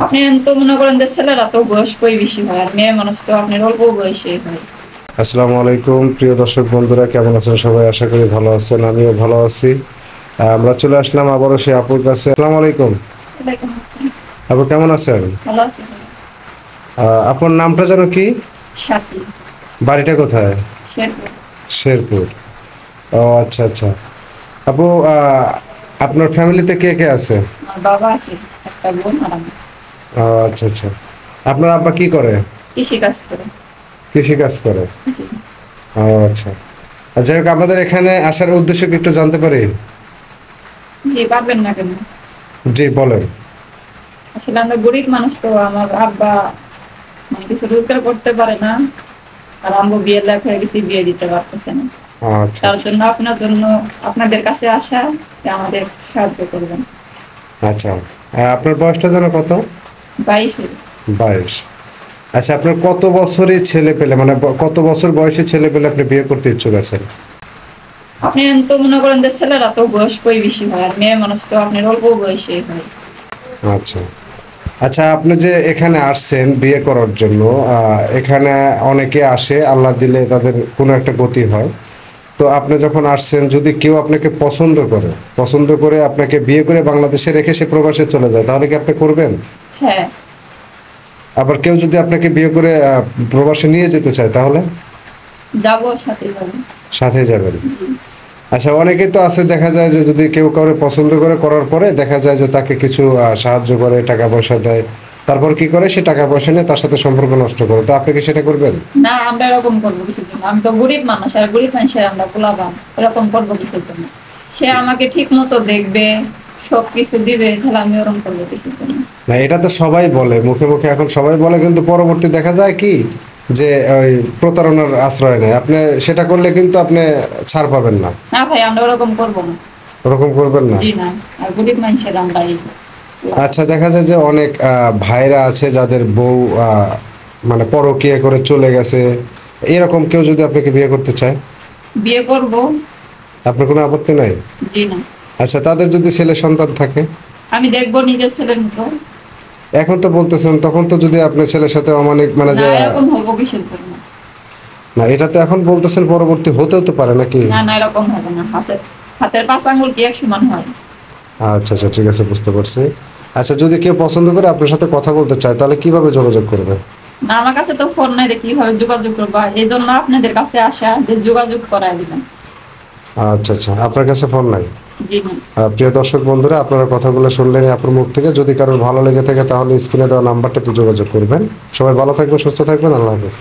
আপনি তো মনে করেন যে ছেলেরা তো বয়স্কই বেশি হয়, আর মেয়ে মানুষ তো আপনার অল্প বয়সে হয়। আসসালামু আলাইকুম প্রিয় দর্শক বন্ধুরা, কেমন আছেন সবাই? আশা করি ভালো আছেন, আমিও ভালো আছি। আমরা চলে আসলাম আবারও সেই আপুর কাছে। আসসালামু আলাইকুম। ওয়ালাইকুম আসসালাম। আপু কেমন আছেন? ভালো আছি স্যার। আপনার নামটা যেন কি? সাথী। বাড়িটা কোথায়? শেরপুর। শেরপুর। ও আচ্ছা আচ্ছা। আপু, আপনার ফ্যামিলিতে কে কে আছে? আমার বাবা আছে, একটা বোন আর আমি। ও আচ্ছা আচ্ছা। আপনার আব্বা কি করে? কৃষি কাজ করে। কৃষি কাজ করে। জি। ও আচ্ছা। যাই হোক, আমাদের এখানে আসার উদ্দেশ্য কি একটু জানতে পারি? জি, পারবেন না কেন? জি বলেন। আসলে আমরা গরিব মানুষ, তো আমার আব্বা মানে কিছু রোজগার করতে পারে না, আর আম্মু বিয়ে লেখা হয়ে গেছি, বিয়ে দিতে পারতেছে না। ও আচ্ছা তার আচ্ছা জন্য আপনাদের কাছে আসা, যে আমাদের সাহায্য করবেন। আচ্ছা। আপনার বয়সটা যেন কত? 22। 22। আচ্ছা, আপনার কত বছরের ছেলে পেলে, মানে কত বছর বয়সী ছেলে পেলে আপনি বিয়ে করতে ইচ্ছুক আছেন? আপনি তো মনে করেন যে ছেলেরা তো বয়স্কই বেশি হয়, আর মেয়ে মানুষ তো আপনার অল্প বয়সে হয়। আচ্ছা আচ্ছা। আপনি যে এখানে আসছেন বিয়ে করার জন্য, এখানে অনেকে আসে, আল্লাহ দিলে তাদের কোনো একটা গতি হয়। তো আপনি যখন আসছেন, যদি কেউ আপনাকে পছন্দ করে আপনাকে বিয়ে করে বাংলাদেশে রেখে সে প্রবাসে চলে যায়, তাহলে কি আপনি করবেন? হ্যাঁ। আবার কেউ যদি আপনাকে বিয়ে করে প্রবাসে নিয়ে যেতে চায়, তাহলে? যাবো, সাথে যাবো। সাথে যাবেন। জি। আচ্ছা, অনেকেই তো আছে, দেখা যায় যে যদি কেউ কাউকে পছন্দ করে, করার পরে দেখা যায় যে তাকে কিছু সাহায্য করে, টাকা পয়সা দেয়, তারপর কি করে সে টাকা পয়সা নিয়ে তার সাথে সম্পর্ক নষ্ট করে। তো আপনি কি সেটা করবেন? না, আমরা এরকম করবো কিছুর জন্য? আমি তো গরিব মানুষ, আর গরিব মানুষের আমরা পোলাপান, এরকম করবো কিছুর জন্য? সে আমাকে ঠিক মতো দেখবে, সবকিছু দিবে, তাহলে আমি ওরকম করবো কিছুর জন্য? না, এটা তো সবাই বলে, মুখে মুখে এখন সবাই বলে, কিন্তু পরবর্তী দেখা যায় কি যে ওই প্রতারণার আশ্রয় নেয়। আপনি সেটা করলে কিন্তু আপনি ছাড় পাবেন না। না ভাই, আমরা ওরকম করবো না। ওরকম করবেন না। জি না। আর গরিব মানুষের আমরা এই পোলাপান। আচ্ছা, দেখা যায় যে অনেক ভাইরা আছে যাদের বউ মানে পরকীয়া করে চলে গেছে, এরকম কেউ যদি আপনাকে বিয়ে করতে চায়, বিয়ে করবো। আপনার কোনো আপত্তি নাই? জি না। আচ্ছা, তাদের যদি ছেলে সন্তান থাকে? আমি দেখবো নিজের ছেলের মতো। এখন তো বলতেছেন, তখন তো যদি আপনার ছেলের সাথে অমানিক, মানে না, যে এরকম হবো কিসের জন্য? না, এটা তো এখন বলতেছেন, পরবর্তী হতেও তো পারে নাকি? না না, এরকম হবে না। হাতের 5 আঙ্গুল কি এক সমান হয়? আচ্ছা আচ্ছা, ঠিক আছে, বুঝতে পারছি। আচ্ছা, যদি কেউ পছন্দ করে আপনার সাথে কথা বলতে চায়, তাহলে কিভাবে যোগাযোগ করবে? না, আমার কাছে তো ফোন নাই, কিভাবে যোগাযোগ করবো? এই জন্য আপনাদের কাছে আসা, যে যোগাযোগ করায় দিবেন। আচ্ছা আচ্ছা, আপনার কাছে ফোন নাই? জি না। প্রিয় দর্শক বন্ধুরা, আপনারা কথাগুলো শুনলেন আপনার মুখ থেকে। যদি কারোর ভালো লেগে থাকে তাহলে স্ক্রিনে দেওয়া নাম্বারটাতে যোগাযোগ করবেন। সবাই ভালো থাকবেন, সুস্থ থাকবেন, আল্লাহ হাফেজ।